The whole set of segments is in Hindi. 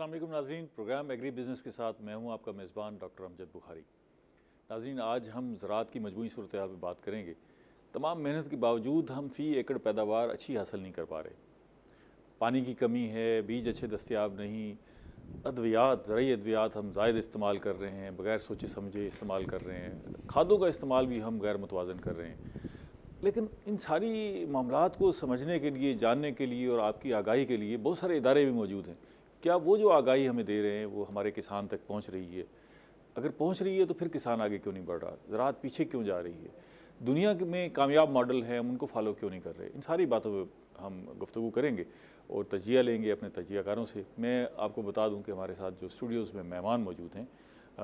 अस्सलाम वालेकुम नाज़रीन, प्रोग्राम एग्री बिज़नेस के साथ मैं हूं आपका मेज़बान डॉक्टर अमजद बुखारी। नाज़रीन, आज हम ज़राअत की मजमूई सूरत हाल पर बात करेंगे। तमाम मेहनत के बावजूद हम फ़ी एकड़ पैदावार अच्छी हासिल नहीं कर पा रहे। पानी की कमी है, बीज अच्छे दस्तयाब नहीं, अद्वियात ज़रूरी अद्वियात हम ज़ायद इस्तेमाल कर रहे हैं, बग़ैर सोचे समझे इस्तेमाल कर रहे हैं, खादों का इस्तेमाल भी हम गैर मुतवाज़न कर रहे हैं। लेकिन इन सारी मामलात को समझने के लिए, जानने के लिए और आपकी आगाही के लिए बहुत सारे इदारे भी मौजूद हैं। क्या वो जो आगाही हमें दे रहे हैं वो हमारे किसान तक पहुंच रही है? अगर पहुंच रही है तो फिर किसान आगे क्यों नहीं बढ़ रहा? ज़राअत पीछे क्यों जा रही है? दुनिया में कामयाब मॉडल हैं, हम उनको फॉलो क्यों नहीं कर रहे? इन सारी बातों पर हम गुफ्तगू करेंगे और तजिया लेंगे अपने तजियाकारों से। मैं आपको बता दूँ कि हमारे साथ जो स्टूडियोज़ में मेहमान मौजूद हैं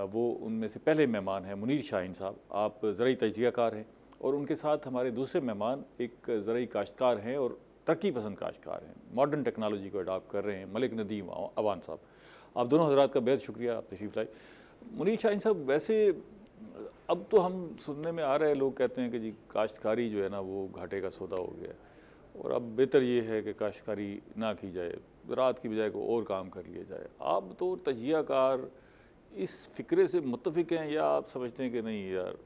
वो उनमें से पहले मेहमान हैं मुनीर शाहीन साहब। आप ज़रई तजियाकार हैं और उनके साथ हमारे दूसरे मेहमान एक ज़रई काश्तकार हैं और तरक्की पसंद काश्तकार हैं, मॉडर्न टेक्नोलॉजी को अडॉप्ट कर रहे हैं, मलिक नदीम अवान साहब। आप दोनों हज़रात का बेहद शुक्रिया, आप तशरीफ़ लाए। मुनीर शाहीन साहब, वैसे अब तो हम सुनने में आ रहा है, लोग कहते हैं कि जी काश्तकारी जो है ना वो घाटे का सौदा हो गया है और अब बेहतर ये है कि काश्तकारी ना की जाए, ज़राअत की बजाय को और काम कर लिया जाए। आप तो तजियाकार इस फ़िक्रे से मुत्तफ़िक हैं या आप समझते हैं कि नहीं यार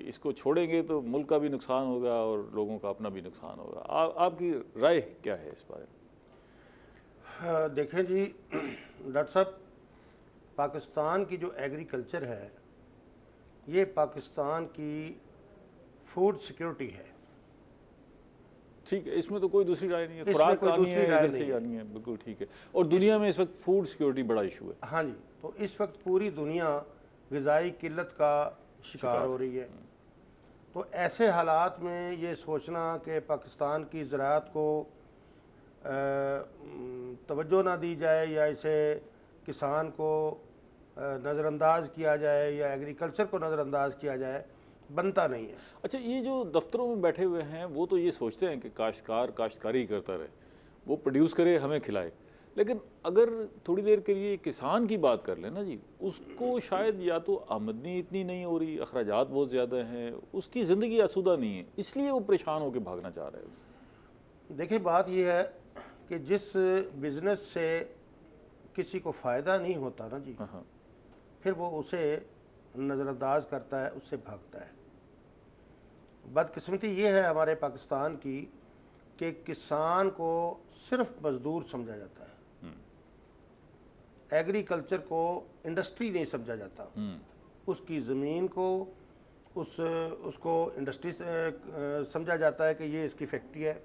इसको छोड़ेंगे तो मुल्क का भी नुकसान होगा और लोगों का अपना भी नुकसान होगा? आपकी राय क्या है इस बारे में? हाँ, देखें जी डॉक्टर साहब, पाकिस्तान की जो एग्रीकल्चर है ये पाकिस्तान की फूड सिक्योरिटी है। ठीक है, इसमें तो कोई दूसरी राय नहीं है, इसमें खुराक कोई आनी दूसरी है, राय इधर से ही नहीं है। आनी है, बिल्कुल ठीक है। और दुनिया में इस वक्त फूड सिक्योरिटी बड़ा इशू है। हाँ जी, तो इस वक्त पूरी दुनिया ग़िज़ाई किल्लत का शिकार हो रही है। तो ऐसे हालात में ये सोचना कि पाकिस्तान की ज़राअत को तवज्जो ना दी जाए या इसे किसान को नज़रअंदाज किया जाए या एग्रीकल्चर को नज़रअंदाज किया जाए, बनता नहीं है। अच्छा, ये जो दफ्तरों में बैठे हुए हैं वो तो ये सोचते हैं कि काश्तकार काश्तकारी करता रहे, वो प्रोड्यूस करे, हमें खिलाए। लेकिन अगर थोड़ी देर के लिए किसान की बात कर लें ना जी, उसको शायद या तो आमदनी इतनी नहीं हो रही, अखराजात बहुत ज़्यादा हैं, उसकी ज़िंदगी आसूदा नहीं है, इसलिए वो परेशान होकर भागना चाह रहे हैं। देखिए, बात यह है कि जिस बिज़नेस से किसी को फ़ायदा नहीं होता ना जी, फिर वो उसे नज़रअंदाज करता है, उससे भागता है। बदकिस्मती ये है हमारे पाकिस्तान की कि किसान को सिर्फ मज़दूर समझा जाता है, एग्रीकल्चर को इंडस्ट्री नहीं समझा जाता। उसकी ज़मीन को उसको इंडस्ट्री समझा जाता है कि ये इसकी फैक्ट्री है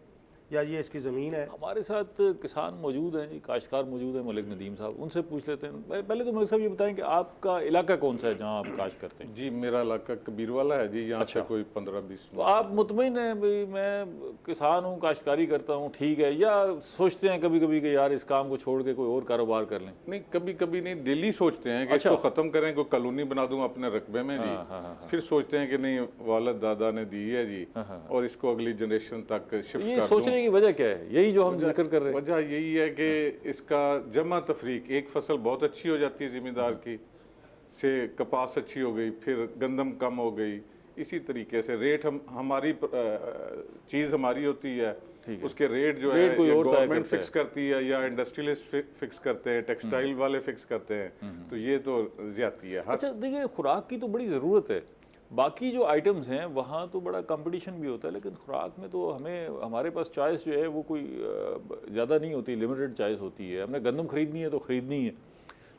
या ये इसकी ज़मीन है। हमारे साथ किसान मौजूद हैं, काश्तकार मौजूद हैं, मलिक नदीम साहब, उनसे पूछ लेते हैं। पहले तो मलिक साहब ये बताएं कि आपका इलाका कौन सा है जहाँ आप काश्त करते हैं? जी, मेरा इलाका कबीरवाला है जी, यहाँ से कोई 15-20। तो आप मुतमईन हैं भाई मैं किसान हूँ, काश्तकारी करता हूँ, ठीक है, या सोचते हैं कभी कभी कि यार इस काम को छोड़ के कोई और कारोबार कर लें? नहीं, कभी कभी नहीं, डेली सोचते हैं कि इसको ख़त्म करें, कोई कॉलोनी बना दूँ अपने रकबे में जी। फिर सोचते हैं कि नहीं, वालिद दादा ने दी है जी और इसको अगली जनरेशन तक शिफ्ट कर दूँ। सोचने की वजह क्या है? यही जो हम जिक्र कर रहे हैं। वजह यही है कि इसका जमा तफरीक, एक फसल बहुत अच्छी हो जाती है ज़मींदार की, से कपास अच्छी हो गई, फिर गंदम कम हो गई, इसी तरीके से रेट हमारी चीज़ हमारी होती है, उसके रेट जो है गवर्नमेंट फिक्स करती है या इंडस्ट्रियलिस्ट फिक्स करते हैं, टेक्सटाइल वाले फिक्स करते हैं, तो ये तो ज्यादती है। अच्छा देखिए, खुराक की तो बड़ी ज़रूरत है, बाकी जो आइटम्स हैं वहाँ तो बड़ा कंपटीशन भी होता है, लेकिन खुराक में तो हमारे पास चॉइस जो है वो कोई ज़्यादा नहीं होती, लिमिटेड चॉइस होती है। हमने गंदम ख़रीदनी है तो ख़रीदनी है,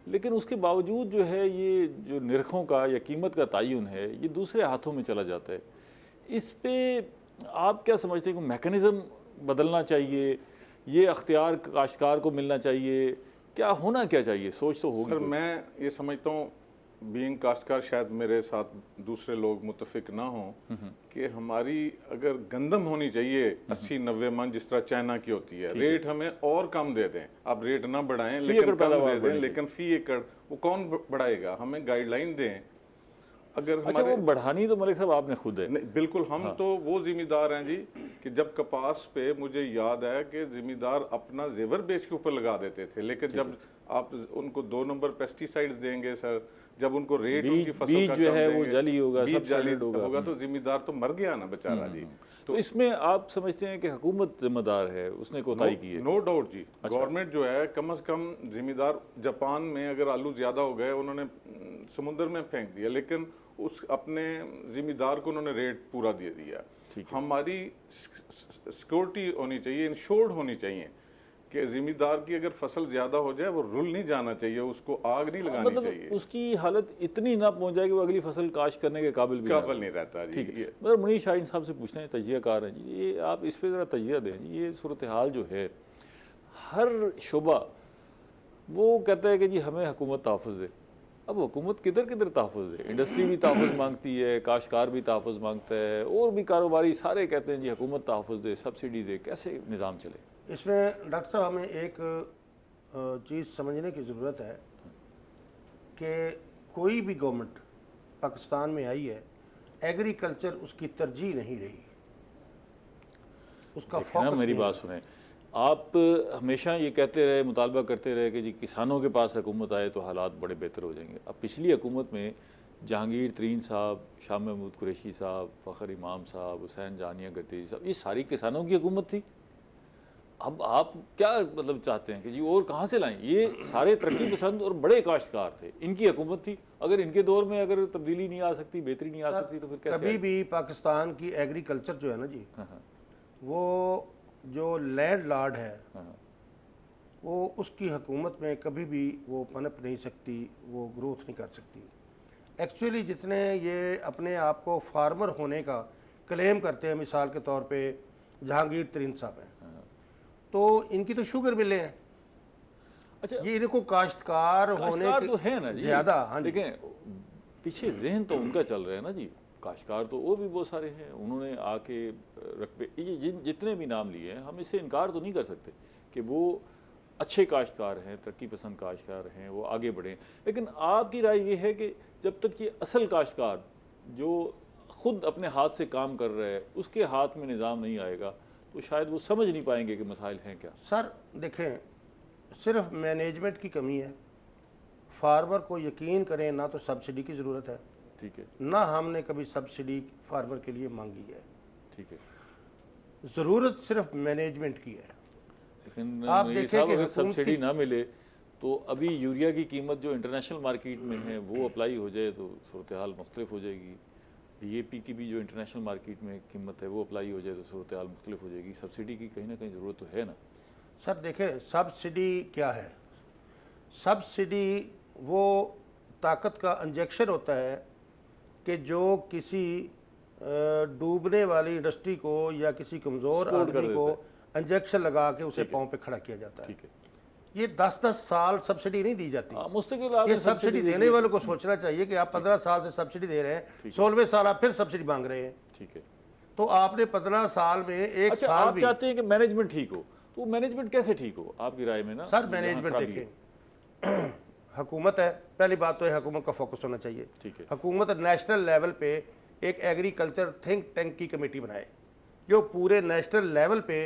लेकिन उसके बावजूद जो है ये जो निरखों का या कीमत का तयन है ये दूसरे हाथों में चला जाता है। इस पे आप क्या समझते हैं कि मैकेनिज़्म बदलना चाहिए, ये अख्तियार काश्तकार को मिलना चाहिए, क्या होना क्या चाहिए? सोच तो होगी। सर, मैं ये समझता हूँ, बीइंग काश्तकार, शायद मेरे साथ दूसरे लोग मुतफिक ना हों कि हमारी अगर गंदम होनी चाहिए 80-90 मन जिस तरह चाइना की होती है, रेट हमें और कम दे दें। आप रेट ना बढ़ाएं लेकिन कम दे दें, लेकिन फ़ी एकड़ वो कौन बढ़ाएगा? हमें गाइडलाइन दें। अगर अच्छा, वो बढ़ानी तो मलिक साहब आपने खुद है। नहीं, बिल्कुल, हम तो वो जिम्मेदार हैं जी कि जब कपास पे मुझे याद है कि जिम्मेदार अपना जेवर बेच के ऊपर लगा देते थे, लेकिन जब आप उनको 2 नंबर पेस्टिसाइड्स देंगे सर, जब उनको रेट बीज- उनकी फसल बीज का जो कम है वो देंगे, जाली होगा, बीज सबसिडी जाली होगा। होगा तो जिम्मेदार तो मर गया ना बेचारा जी। तो इसमें आप समझते हैं कि हुकूमत जिम्मेदार है, उसने कोताही की है? नो डाउट जी, गवर्नमेंट जो है कम से कम जिम्मेदार। जापान में अगर आलू ज़्यादा हो गए उन्होंने समुद्र में फेंक दिया, लेकिन उस अपने जिम्मेदार को उन्होंने रेट पूरा दे दिया। हमारी सिक्योरिटी होनी चाहिए, इंश्योर्ड होनी चाहिए कि जिम्मेदार की अगर फसल ज़्यादा हो जाए वो रुल नहीं जाना चाहिए, उसको आग नहीं लगानी मतलब चाहिए, उसकी हालत इतनी ना पहुंच जाए कि वो अगली फसल काश्त करने के काबिल भी ना काबल हो। नहीं रहता जी। ठीक है, ये मतलब मुनीर शाहीन साहब से पूछते हैं, तजियाकार हैं जी, ये आप इस पर ज़रा तजिया दें जी। ये सूरत हाल जो है, हर शुबा वो कहता है कि जी हमें हुकूमत तहफ़्फ़ुज़ दे। अब हुकूमत किधर किधर तहफ़्फ़ुज़ दे? इंडस्ट्री भी तहफ़्फ़ुज़ मांगती है, काश्तकार भी तहफ़्फ़ुज़ मांगता है, और भी कारोबारी सारे कहते हैं जी हुकूमत तहफ़्फ़ुज़ दे, सब्सिडी दे। कैसे निज़ाम चले? इसमें डॉक्टर साहब हमें एक चीज़ समझने की ज़रूरत है कि कोई भी गवर्नमेंट पाकिस्तान में आई है, एग्रीकल्चर उसकी तरजीह नहीं रही, उसका देखिए ना, फोकस मेरी नहीं बात सुने, आप हमेशा ये कहते रहे, मुतालबा करते रहे कि जी किसानों के पास हुकूमत आए तो हालात बड़े बेहतर हो जाएंगे। अब पिछली हुकूमत में जहांगीर तरीन साहब, शाह महमूद कुरैशी साहब, फ़खर इमाम साहब, हुसैन जानिया गर्देजी साहब, ये सारी किसानों की हुकूमत थी। अब आप क्या मतलब चाहते हैं कि जी और कहाँ से लाएं? ये सारे तरक्की पसंद और बड़े काश्तकार थे, इनकी हुकूमत थी। अगर इनके दौर में अगर तब्दीली नहीं आ सकती, बेहतरी नहीं आ सकती, तो फिर कैसे कभी भी पाकिस्तान की एग्रीकल्चर जो है ना जी, हाँ, हाँ, वो जो लैंड लॉर्ड है हाँ, वो उसकी हुकूमत में कभी भी वो पनप नहीं सकती, वो ग्रोथ नहीं कर सकती। एक्चुअली जितने ये अपने आप को फार्मर होने का क्लेम करते हैं, मिसाल के तौर पे जहांगीर तरीन साहब हैं, तो इनकी तो शुगर मिले हैं। अच्छा, ये इनको काश्तकार होने काश्तकार तो है ना जी, ज़्यादा। हाँ जी, देखें पीछे जहन तो उनका चल रहा है ना जी। काश्तकार तो और भी बहुत सारे हैं, उन्होंने आके रकबे, ये जितने भी नाम लिए हैं, हम इससे इनकार तो नहीं कर सकते कि वो अच्छे काश्तकार हैं, तरक्की पसंद काश्तकार हैं, वो आगे बढ़ें। लेकिन आपकी राय ये है कि जब तक ये असल काश्तकार जो खुद अपने हाथ से काम कर रहा है, उसके हाथ में निज़ाम नहीं आएगा, तो शायद वो समझ नहीं पाएंगे कि मसाइल हैं क्या। सर देखें, सिर्फ मैनेजमेंट की कमी है। फार्मर को यकीन करें, ना तो सब्सिडी की ज़रूरत है, ठीक है, ना हमने कभी सब्सिडी फार्मर के लिए मांगी है। ठीक है, ज़रूरत सिर्फ मैनेजमेंट की है। लेकिन आप मेरे देखें साहब कि अगर हुकूमत सब्सिडी की- ना मिले तो अभी यूरिया की कीमत जो इंटरनेशनल मार्केट में है वो अप्लाई हो जाए तो सूरत हाल मुख्तलिफ हो जाएगी। DAP की भी जो इंटरनेशनल मार्केट में कीमत है वो अप्लाई हो जाए तो सूरत हाल मुख्तलिफ हो जाएगी। सब्सिडी की कहीं ना कहीं ज़रूरत तो है ना। सर देखें, सब्सिडी क्या है? सब्सिडी वो ताकत का इंजेक्शन होता है कि जो किसी डूबने वाली इंडस्ट्री को या किसी कमज़ोर Support कर आदमी को इंजेक्शन लगा के उसे पाँव पे खड़ा किया जाता है। ठीक है, ये 10-10 साल सब्सिडी नहीं दी जाती। मुस्तकिल ये आपने सब्सिडी देने वालों को सोचना चाहिए कि आप 15 साल से सब्सिडी दे रहे हैं, 16वें साल आप फिर सब्सिडी मांग रहे हैं, ठीक है। तो आपने 15 साल में एक अच्छा, साल आप भी। चाहते हैं कि मैनेजमेंट ठीक हो, तो मैनेजमेंट कैसे ठीक हो आपकी राय में ना? सर जहाँ मैनेजमेंट खराबी है। देखें, हुकूमत है, पहली बात तो है हुकूमत का फोकस होना चाहिए। ठीक है, हुकूमत नेशनल लेवल पे एक एग्रीकल्चर थिंक टैंक की कमेटी बनाए जो पूरे नेशनल लेवल पे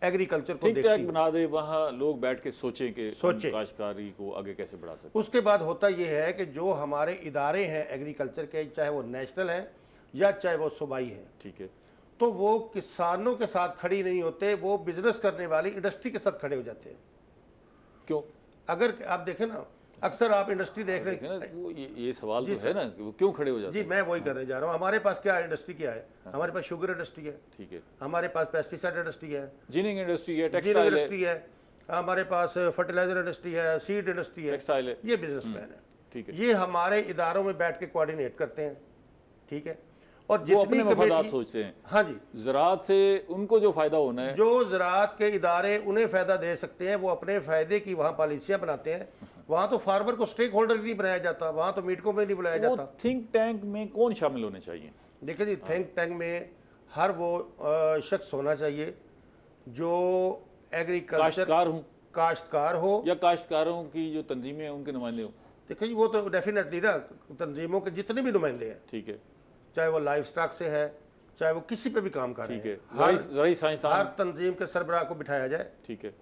एग्रीकल्चर को ठीक देखती टैक है। बना दे, वहाँ लोग बैठ के सोचें कि सोचें। हम काश्तकारी को आगे कैसे बढ़ा सकते उसके बाद होता यह है कि जो हमारे इदारे हैं एग्रीकल्चर के, चाहे वो नेशनल हैं या चाहे वो सूबाई हैं, हैं। ठीक है, तो वो किसानों के साथ खड़ी नहीं होते, वो बिजनेस करने वाली इंडस्ट्री के साथ खड़े हो जाते हैं। क्यों? अगर आप देखें ना, अक्सर आप इंडस्ट्री देख रहे देखें हैं। ना, वो ये सवाल तो है ना कि वो क्यों खड़े हो जाते जी हैं? मैं वही करने जा रहा हूँ। हमारे पास क्या इंडस्ट्री क्या है? हमारे पास शुगर इंडस्ट्री है, ठीक है, हमारे पास पेस्टिसाइड इंडस्ट्री है, जिनिंग इंडस्ट्री है, जीरो टेक्सटाइल है, इंडस्ट्री है, हमारे पास फर्टिलाइजर इंडस्ट्री है, सीड इंडस्ट्री है। टेक्सटाइल है, ये बिजनेसमैन है, ठीक है। ये हमारे इदारों में बैठ के कोऑर्डिनेट करते हैं, ठीक है। और वो जितनी अपने मफादात कमेटी, सोचते हैं, हाँ जी, ज़राअत से उनको जो फ़ायदा होना है, जो ज़राअत के इदारे उन्हें फ़ायदा दे सकते हैं वो अपने फ़ायदे की वहाँ पॉलिसियाँ बनाते हैं। वहाँ तो फार्मर को स्टेक होल्डर नहीं बनाया जाता, वहाँ तो मीटकों में नहीं बुलाया वो जाता। थिंक टैंक में कौन शामिल होने चाहिए? देखिए जी, थिंक टैंक में हर वो शख्स होना चाहिए जो एग्रीकल्चर काश्तकार हूँ काश्तकार हो। या काश्तकारों की जो तंजीमें हैं उनके नुमाइंदे हो, देखिए जी, वो तो डेफिनेटली ना तंजीमों के जितने भी नुमाइंदे हैं, ठीक है, चाहे वो लाइफ स्टॉक से है, चाहे वो किसी पे भी काम कर रहे ठीक है, हैं, ज़राई हर साइंसदान, तंजीम के सरबराह को बिठाया जाए, ठीक है,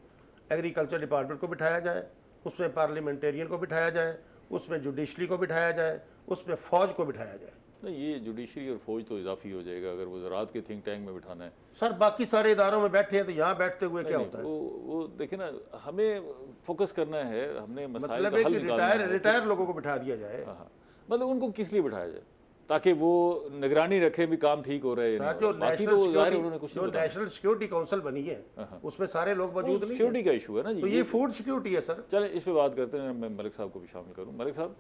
एग्रीकल्चर डिपार्टमेंट को बिठाया जाए, उसमें पार्लियामेंटेरियन को बिठाया जाए, उसमें जुडिशरी को बिठाया जाए, उसमें फ़ौज को बिठाया जाए। नहीं, ये जुडिशरी और फौज तो इजाफी हो जाएगा अगर वो ज़राअत के थिंक टैंक में बिठाना है। सर बाकी सारे इदारों में बैठे हैं तो यहाँ बैठते हुए क्या नहीं, होता है? वो देखिए ना, हमें फोकस करना है, हमने मसाइल मतलब का है हल कि निकालना है। रिटायर लोगों को बिठा दिया जाए। हाँ, मतलब उनको किस लिए बिठाया जाए, ताकि वो निगरानी रखे भी काम ठीक हो रहा है या सर नहीं हो जो रहा। बाकी तो ज़ाहिर है उन्होंने कुछ नहीं बताया। नेशनल सिक्योरिटी काउंसिल बनी है, उसमें सारे लोग मौजूद नहीं हैं। सिक्योरिटी का इशू है ना जी। तो ये फूड सिक्योरिटी है सर। चलें इस पे बात करते हैं, मैं मलिक साहब को भी शामिल करूं। मलिक साहब,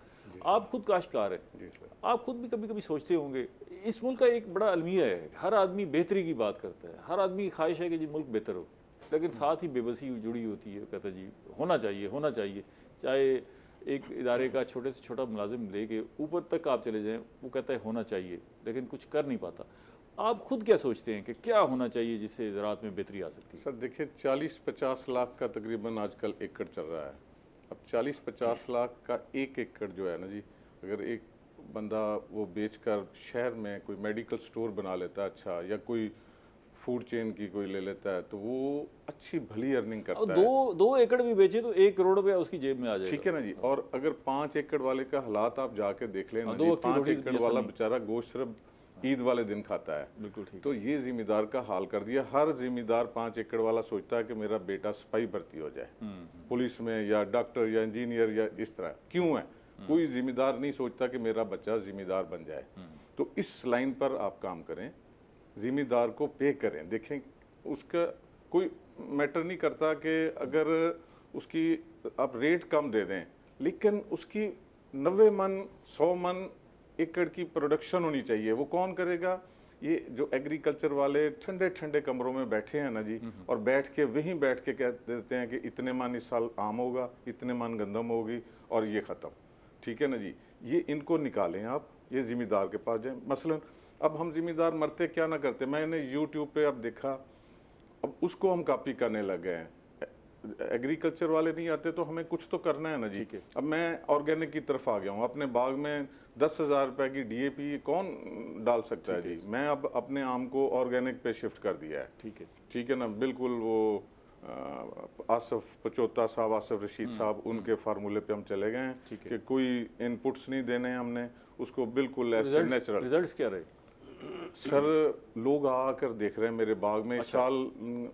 आप खुद काश्तकार हैं, जी सर। आप खुद भी कभी कभी सोचते होंगे, इस मुल्क का एक बड़ा अलमिया है, हर आदमी बेहतरी की बात करता है, हर आदमी की ख्वाहिश है कि जी मुल्क बेहतर हो, लेकिन साथ ही बेबसी जुड़ी होती है। कहता है जी होना चाहिए, होना चाहिए। चाहे एक इदारे का छोटे से छोटा मुलाजिम लेके ऊपर तक आप चले जाएं, वो कहता है होना चाहिए, लेकिन कुछ कर नहीं पाता। आप खुद क्या सोचते हैं कि क्या होना चाहिए जिससे ज़राअत में बेहतरी आ सकती है? सर देखिए, 40-50 लाख का तकरीबन आजकल एकड़ चल रहा है। अब 40-50 लाख का एक एकड़ जो है ना जी, अगर एक बंदा वो बेचकर शहर में कोई मेडिकल स्टोर बना लेता है अच्छा, या कोई फूड चेन की कोई ले लेता है, तो वो अच्छी भली अर्निंग और करता है। दो एकड़ भी बेचे तो 1 करोड़ रुपया उसकी जेब में आ जाएगा। ठीक है ना जी। और अगर 5 एकड़ वाले का हालात आप जाके देख लें ना दो जी, वक्त की 5 रोटी एकड़ जैसा वाला नहीं। बेचारा गोश्त सिर्फ ईद वाले दिन खाता है। बिल्कुल ठीक। तो ये जिम्मेदार का हाल कर दिया। हर जिम्मेदार 5 एकड़ वाला सोचता है कि मेरा बेटा सिपाही भर्ती हो जाए पुलिस में, या डॉक्टर या इंजीनियर या इस तरह। क्यों है? कोई जिम्मेदार नहीं सोचता कि मेरा बच्चा जिम्मेदार बन जाए। तो इस लाइन पर आप काम करें, जिम्मेदार को पे करें। देखें, उसका कोई मैटर नहीं करता कि अगर उसकी आप रेट कम दे दें, लेकिन उसकी 90 मन 100 मन एकड़ की प्रोडक्शन होनी चाहिए। वो कौन करेगा? ये जो एग्रीकल्चर वाले ठंडे ठंडे कमरों में बैठे हैं ना जी, और बैठ के वहीं बैठ के कह देते हैं कि इतने मन इस साल आम होगा, इतने मन गंदम होगी और ये ख़त्म। ठीक है ना जी, ये इनको निकालें आप, ये ज़िम्मेदार के पास जाएं। मसलन अब हम ज़िम्मेदार मरते क्या ना करते, मैंने यूट्यूब पे अब देखा, अब उसको हम कॉपी करने लग गए हैं। एग्रीकल्चर वाले नहीं आते तो हमें कुछ तो करना है ना जी। अब मैं ऑर्गेनिक की तरफ आ गया हूँ। अपने बाग में 10,000 रुपए की DAP कौन डाल सकता है जी? मैं अब अपने आम को ऑर्गेनिक पे शिफ्ट कर दिया है। ठीक है ना, बिल्कुल। वो आसिफ पचौता साहब, आसिफ रशीद साहब, उनके फार्मूले पे हम चले गए हैं कि कोई इनपुट्स नहीं देने हमने, उसको बिल्कुल ऐसे नेचुरल। रिजल्ट्स क्या रहे? सर लोग आकर देख रहे हैं मेरे बाग में। इस साल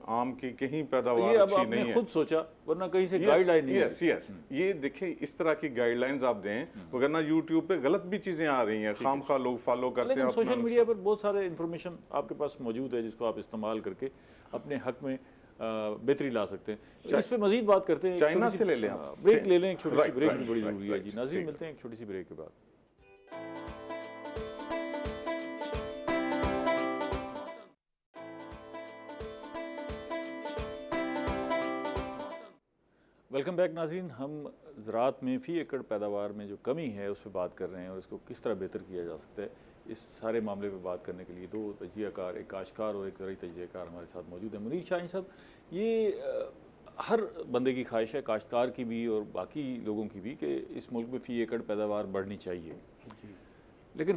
आम की कहीं पैदावार ये अब अच्छी आपने नहीं है। खुद सोचा, वरना कहीं से गाइडलाइन नहीं है। यस, ये देखिए, इस तरह की गाइडलाइंस आप दें, वरना यूट्यूब पे गलत भी चीज़ें आ रही हैं, खामखा लोग फॉलो करते हैं। लेकिन सोशल मीडिया पर बहुत सारे इन्फॉर्मेशन आपके पास मौजूद है जिसको आप इस्तेमाल करके अपने हक में बेहतरी ला सकते हैं। इस पे मजीद बात करते हैं। चाइना से ले लें आप। ब्रेक ले लें, एक छोटी सी ब्रेक भी बड़ी right, जरूरी है जी। right, नाज़रीन, ठीक। मिलते हैं एक छोटी सी ब्रेक के बाद। वेलकम बैक नाज़रीन। हम ज़राअत में फ़ी एकड़ पैदावार में जो कमी है उस पर बात कर रहे हैं और इसको किस तरह बेहतर किया जा सकता है। इस सारे मामले पे बात करने के लिए 2 तजियाकार, एक काश्तकार और एक ज़राई तजियाकार हमारे साथ मौजूद है। मुनीर शाहीन साहब, ये हर बंदे की ख्वाहिश है, काश्तकार की भी और बाकी लोगों की भी, कि इस मुल्क में फ़ी एकड़ पैदावार बढ़नी चाहिए, लेकिन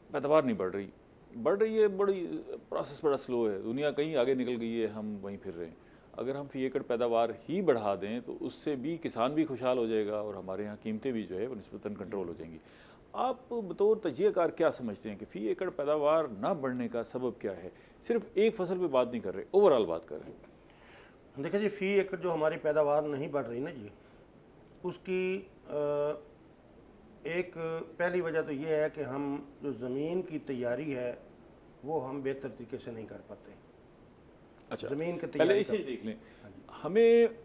पैदावार नहीं बढ़ रही है। बड़ी प्रोसेस बड़ा स्लो है। दुनिया कहीं आगे निकल गई है, हम वहीं फिर रहे हैं। अगर हम फ़ी एकड़ पैदावार ही बढ़ा दें तो उससे भी किसान भी खुशहाल हो जाएगा और हमारे यहाँ कीमतें भी जो है वो निस्बतन कंट्रोल हो जाएंगी। आप बतौर तजियाकार क्या समझते हैं कि फ़ी एकड़ पैदावार ना बढ़ने का सबब क्या है? सिर्फ एक फसल पे बात नहीं कर रहे, ओवरऑल बात कर रहे हैं। देखिए जी, फ़ी एकड़ जो हमारी पैदावार नहीं बढ़ रही ना जी, उसकी एक पहली वजह तो ये है कि हम जो ज़मीन की तैयारी है वो हम बेहतर तरीके से नहीं कर पाते। अच्छा, ज़मीन की पहले तैयारी इसे ही देख लें। हमें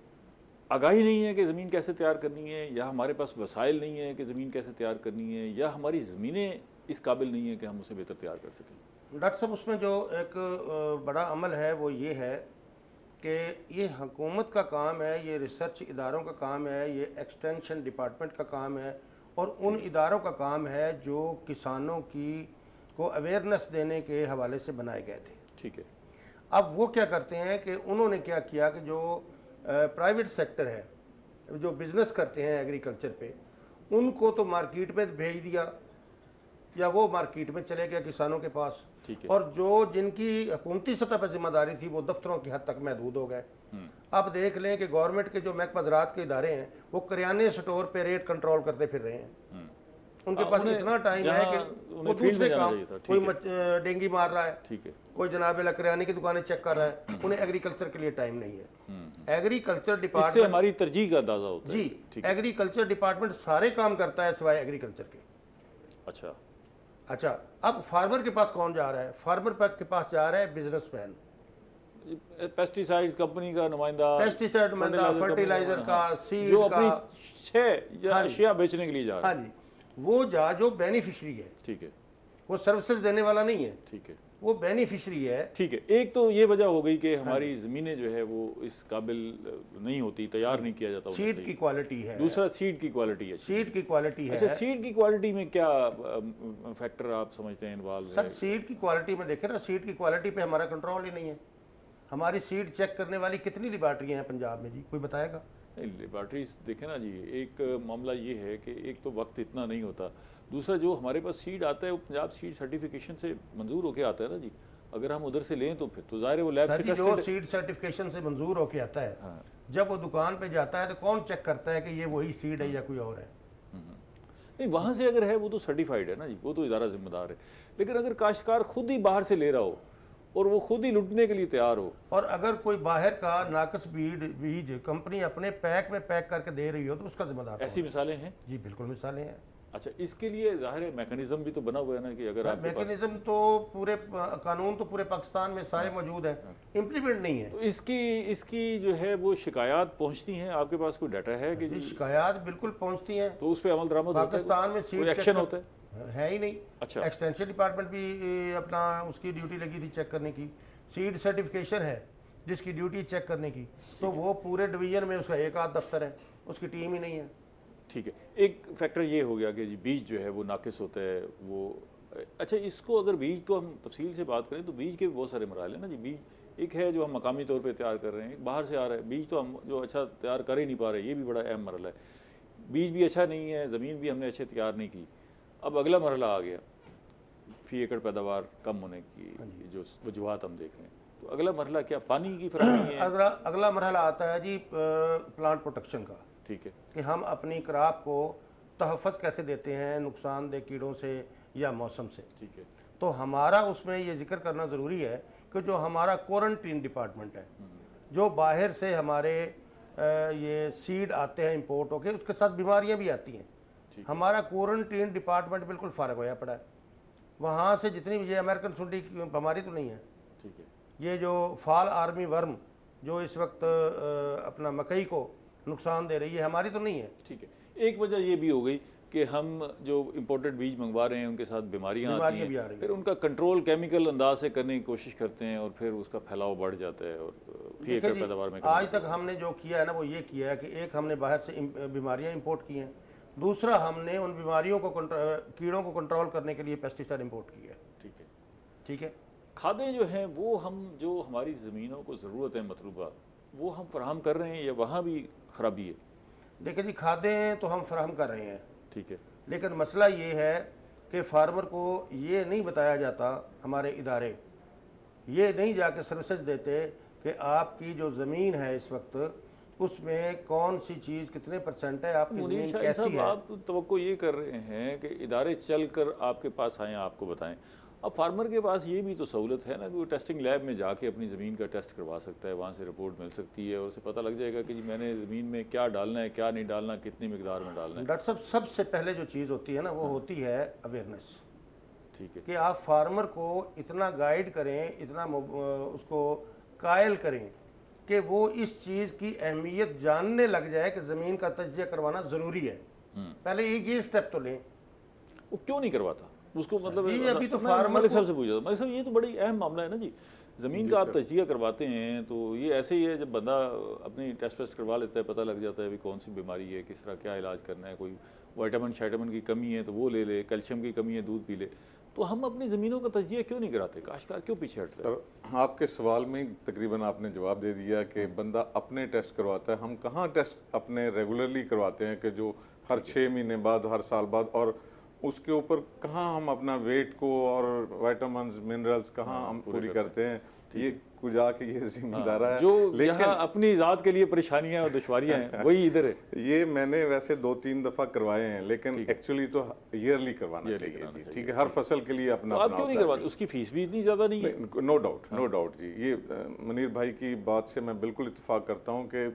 आगाही नहीं है कि ज़मीन कैसे तैयार करनी है, या हमारे पास वसाइल नहीं है कि ज़मीन कैसे तैयार करनी है, या हमारी ज़मीनें इस काबिल नहीं है कि हम उसे बेहतर तैयार कर सकें। डॉक्टर साहब, उसमें जो एक बड़ा अमल है वो ये है कि ये हुकूमत का काम है, ये रिसर्च इदारों का काम है, ये एक्सटेंशन डिपार्टमेंट का काम है, और उन इदारों का काम है जो किसानों को अवेयरनेस देने के हवाले से बनाए गए थे। ठीक है। अब वो क्या करते हैं कि उन्होंने क्या किया कि जो प्राइवेट सेक्टर है, जो बिज़नेस करते हैं एग्रीकल्चर पे, उनको तो मार्केट में भेज दिया या वो मार्केट में चले गए किसानों के पास, ठीक है। और जो जिनकी हुकूमती सतह पर जिम्मेदारी थी वो दफ्तरों की हद तक महदूद हो गए। अब देख लें कि गवर्नमेंट के जो महकमा ज़राअत के इदारे हैं वो करियाने स्टोर पे रेट कंट्रोल करते फिर रहे हैं। उनके पास उन्हें इतना टाइम है जहाँ कि उन्हें वो फील्ड में दूसरे जाना काम, चाहिए था, ठीक कोई डेंगी मार रहा है, ठीक है। कोई जनाब अल्लाह करियाने की दुकानें चेक कर रहा है, उन्हें एग्रीकल्चर के लिए टाइम नहीं है। एग्रीकल्चर इससे डिपार्टमेंट, हमारी तरजीह का अंदाजा होता है। जी, ठीक है। एग्रीकल्चर डिपार्टमेंट सारे काम करता है सिवाय एग्रीकल्चर के। अच्छा, अच्छा, अब फार्मर के पास कौन जा रहा है? फार्मर के पास जा रहा है बिजनेसमैन, पेस्टिसाइड्स कंपनी का नुमाइंदा, पेस्टिसाइड नुमाइंदा, फर्टिलाइजर का, सीड जो का, अपनी छह या हाँ जी। अशिया बेचने के लिए जा रहा हाँ है। जी, वो जो बेनिफिशियरी है, ठीक है, वो सर्विसेज देने वाला नहीं है, ठीक है, वो बेनिफिशियरी है। ठीक है। एक तो ये वजह हो गई कि हमारी ज़मीनें जो है वो इस काबिल नहीं होती, तैयार नहीं किया जाता उन्हें सीड सही। की क्वालिटी है, दूसरा सीड की क्वालिटी है। सीड की क्वालिटी है। अच्छा, सीड की क्वालिटी में क्या फैक्टर आप समझते हैं इन्वॉल्व सर है? सीड की क्वालिटी में देखें ना, सीड की क्वालिटी पे हमारा कंट्रोल ही नहीं है। हमारी सीड चेक करने वाली कितनी लेबॉर्ट्रियाँ हैं पंजाब में जी, कोई बताएगा? लेबॉर्ट्रीज देखें ना जी, एक मामला ये है कि एक तो वक्त इतना नहीं होता, दूसरा जो हमारे पास सीड आता है वो पंजाब सीड सर्टिफिकेशन से मंजूर होके आता है ना जी। अगर हम उधर से लें तो फिर तो ज़ाहिर है वो लैब सर से जी, जो टेस्टेड। सीड सर्टिफिकेशन से मंजूर होके आता है, हाँ। जब वो दुकान पे जाता है तो कौन चेक करता है कि ये वही सीड है या कोई और है? नहीं, वहाँ से अगर है वो तो सर्टिफाइड है ना जी, वो तो इदारा जिम्मेदार है। लेकिन अगर काश्तकार खुद ही बाहर से ले रहा हो और वो खुद ही लुटने के लिए तैयार हो, और अगर कोई बाहर का नाकस बीज कंपनी अपने पैक में पैक करके दे रही हो तो उसका जिम्मेदार कौन? ऐसी मिसालें हैं। जी बिल्कुल मिसालें हैं। अच्छा, इसके लिए ज़ाहिर है मैकेनिज्म भी तो बना हुआ है ना कि अगर आपके पास, मैकेनिज्म तो पूरे कानून तो पूरे पाकिस्तान में सारे मौजूद हैं, इम्प्लीमेंट नहीं है। तो इसकी जो है वो शिकायत पहुंचती हैं, आपके पास कोई डाटा है कि जी, जी शिकायत बिल्कुल पहुंचती हैं। तो उस पर अमल दरामद होता है? पाकिस्तान में कोई सीड एक्शन होता है? ही नहीं। अच्छा। एक्सटेंशन डिपार्टमेंट भी अपना उसकी ड्यूटी लगी थी चेक करने की। सीड सर्टिफिकेशन है जिसकी ड्यूटी चेक करने की, तो वो पूरे डिवीजन में उसका एक आध दफ्तर है, उसकी टीम ही नहीं है। ठीक है। एक फैक्टर ये हो गया कि जी बीज जो है वो नाकिस होता है वो। अच्छा, इसको अगर बीज को हम तफसील से बात करें तो बीज के भी बहुत सारे मराहल हैं ना जी। बीज एक है जो हम मकामी तौर पे तैयार कर रहे हैं, बाहर से आ रहा है बीज, तो हम जो अच्छा तैयार कर ही नहीं पा रहे, ये भी बड़ा अहम मरहला है। बीज भी अच्छा नहीं है, ज़मीन भी हमने अच्छे तैयार नहीं की। अब अगला मरहला आ गया फ़ी एकड़ पैदावार कम होने की जो वजूहात हम देख रहे हैं, तो अगला मरहला क्या पानी की फराहमी है? अगला मरहला आता है जी प्लांट प्रोटेक्शन का, ठीक है, कि हम अपनी क्रॉप को तहफ़्फ़ुज़ कैसे देते हैं नुकसानदेह कीड़ों से या मौसम से। ठीक है। तो हमारा उसमें ये जिक्र करना ज़रूरी है कि जो हमारा क्वारंटीन डिपार्टमेंट है, जो बाहर से हमारे ये सीड आते हैं इंपोर्ट होके, उसके साथ बीमारियां भी आती हैं। हमारा क्वारंटीन डिपार्टमेंट बिल्कुल फ़ारग होया पड़ा है। वहाँ से जितनी ये अमेरिकन सुंडी की बीमारी तो नहीं है, ठीक है, ये जो फॉल आर्मी वर्म जो इस वक्त अपना मकई को नुकसान दे रही है, हमारी तो नहीं है। ठीक है। एक वजह ये भी हो गई कि हम जो इम्पोर्टेड बीज मंगवा रहे हैं उनके साथ बीमारियां आती भी आ हैं, रही फिर उनका कंट्रोल केमिकल अंदाज से करने की कोशिश करते हैं और फिर उसका फैलाव बढ़ जाता है और फ़ी एकड़ देखिए जी, पैदावार में आज तक हमने जो किया है ना वो ये किया है कि एक हमने बाहर से बीमारियां इंपोर्ट की हैं, दूसरा हमने उन बीमारियों को कीड़ों को कंट्रोल करने के लिए पेस्टिसाइड इंपोर्ट किया है। ठीक है। ठीक है, खादें जो हैं वो हम जो हमारी ज़मीनों को ज़रूरत है मतलूबा, वो हम फराहम कर रहे हैं या वहाँ भी ख़राबी है? देखिए जी, खादें तो हम फराहम कर रहे हैं, ठीक है, लेकिन मसला ये है कि फार्मर को ये नहीं बताया जाता, हमारे इदारे ये नहीं जाके सर्विसेज देते कि आपकी जो ज़मीन है इस वक्त उसमें कौन सी चीज़ कितने % है, आपकी मुनीर ज़मीन शाह कैसी साहब, है। आप तवक्को ये कर रहे हैं कि इदारे चल कर आपके पास आएँ, आपको बताएं। अब फार्मर के पास ये भी तो सहूलत है ना कि वो टेस्टिंग लैब में जाके अपनी ज़मीन का टेस्ट करवा सकता है, वहाँ से रिपोर्ट मिल सकती है और उसे पता लग जाएगा कि जी मैंने ज़मीन में क्या डालना है, क्या नहीं डालना, कितनी मिकदार में डालना है। डॉक्टर साहब, सबसे पहले जो चीज़ होती है ना वो होती है अवेयरनेस, ठीक है, कि आप फार्मर को इतना गाइड करें, इतना उसको कायल करें कि वो इस चीज़ की अहमियत जानने लग जाए कि ज़मीन का तज्जिया करवाना ज़रूरी है। पहले ये स्टेप तो लें। वो क्यों नहीं करवाता उसको? मतलब जी, अभी तो मैं फार्मर मलिक को- साहब से पूछा था, मलिक साहब ये तो बड़ी अहम मामला है ना जी। ज़मीन का आप तजिया करवाते हैं तो ये ऐसे ही है जब बंदा अपनी टेस्ट वेस्ट करवा लेता है, पता लग जाता है भी कौन सी बीमारी है, किस तरह क्या इलाज करना है, कोई विटामिन शाइटामिन की कमी है तो वो ले ले, कैल्शियम की कमी है दूध पी ले। तो हम अपनी ज़मीनों का तजिया क्यों नहीं कराते? काश्तकार क्यों पीछे हटता है? सर, आपके सवाल में तकरीबन आपने जवाब दे दिया कि बंदा अपने टेस्ट करवाता है। हम कहाँ टेस्ट अपने रेगुलरली करवाते हैं कि जो हर 6 महीने बाद, हर साल बाद, और उसके ऊपर कहाँ हम अपना वेट को और विटामिन्स मिनरल्स कहाँ हम पूरी करते हैं, ये कुजा के ये जिम्मेदार है। जो लेकिन यहाँ अपनी ज़ात के लिए परेशानियां और दुश्वारियां हैं वही इधर है। ये मैंने वैसे 2-3 दफ़ा करवाए हैं, लेकिन एक्चुअली तो ईयरली करवाना चाहिए जी। ठीक है, हर फसल के लिए अपना तो आप अपना क्यों नहीं होता है। करवाते? उसकी फीस भी इतनी ज़्यादा नहीं है। नो डाउट, नो डाउट जी। ये मुनीर भाई की बात से मैं बिल्कुल इत्तेफाक करता हूँ कि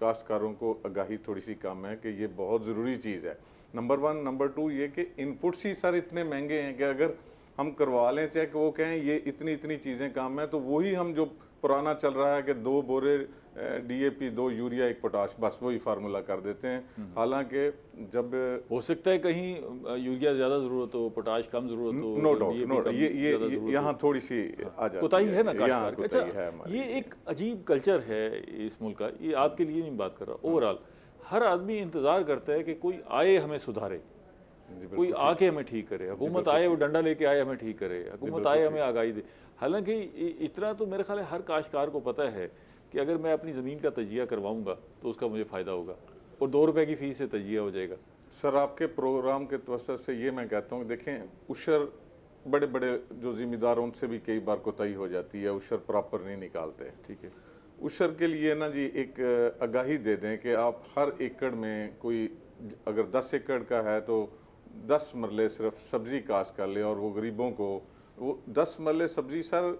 काश्तकारों को आगाही थोड़ी सी कम है कि ये बहुत ज़रूरी चीज़ है। नंबर 1, नंबर 2 ये कि इनपुट्स ही सर इतने महंगे हैं कि अगर हम करवा लें चेक, वो कहें ये इतनी इतनी चीज़ें काम है, तो वही हम जो पुराना चल रहा है कि 2 बोरे DAP, 2 यूरिया, 1 पोटाश, बस वही फार्मूला कर देते हैं। हालांकि जब हो सकता है कहीं यूरिया ज़्यादा ज़रूरत हो, पोटाश कम ज़रूरत हो, नो डाउट, DAP नो कम ज़्यादा ये ज़रूरत हो। यहाँ थोड़ी सी आ जाती कोताही है ना यहाँ काश्तकार की। कोताही है अच्छा, हमारी। ये एक अजीब कल्चर है इस मुल्क का। ये आपके लिए नहीं बात कर रहा, ओवरऑल हर आदमी इंतज़ार करता है कि कोई आए हमें सुधारे, कोई आके हमें ठीक करे। हुकूमत आए, वो डंडा लेके आए हमें ठीक करे, हुकूमत आए हमें आगाही दे। हालांकि इतना तो मेरे ख्याल है हर काश्तकार को पता है कि अगर मैं अपनी ज़मीन का तजिया करवाऊंगा तो उसका मुझे फ़ायदा होगा, और 2 रुपए की फ़ीस से तजिया हो जाएगा। सर आपके प्रोग्राम के तवज्जो से ये मैं कहता हूँ, देखें उशर बड़े बड़े जो ज़िम्मेदार उनसे भी कई बार कोताही हो जाती है, उशर प्रॉपर नहीं निकालते। ठीक है, उशर के लिए ना जी एक आगाही दे दें कि आप हर एकड़ में कोई अगर 10 एकड़ का है तो 10 मरले सिर्फ सब्ज़ी काश्त कर ले, और वो गरीबों को वो 10 मरले सब्ज़ी सर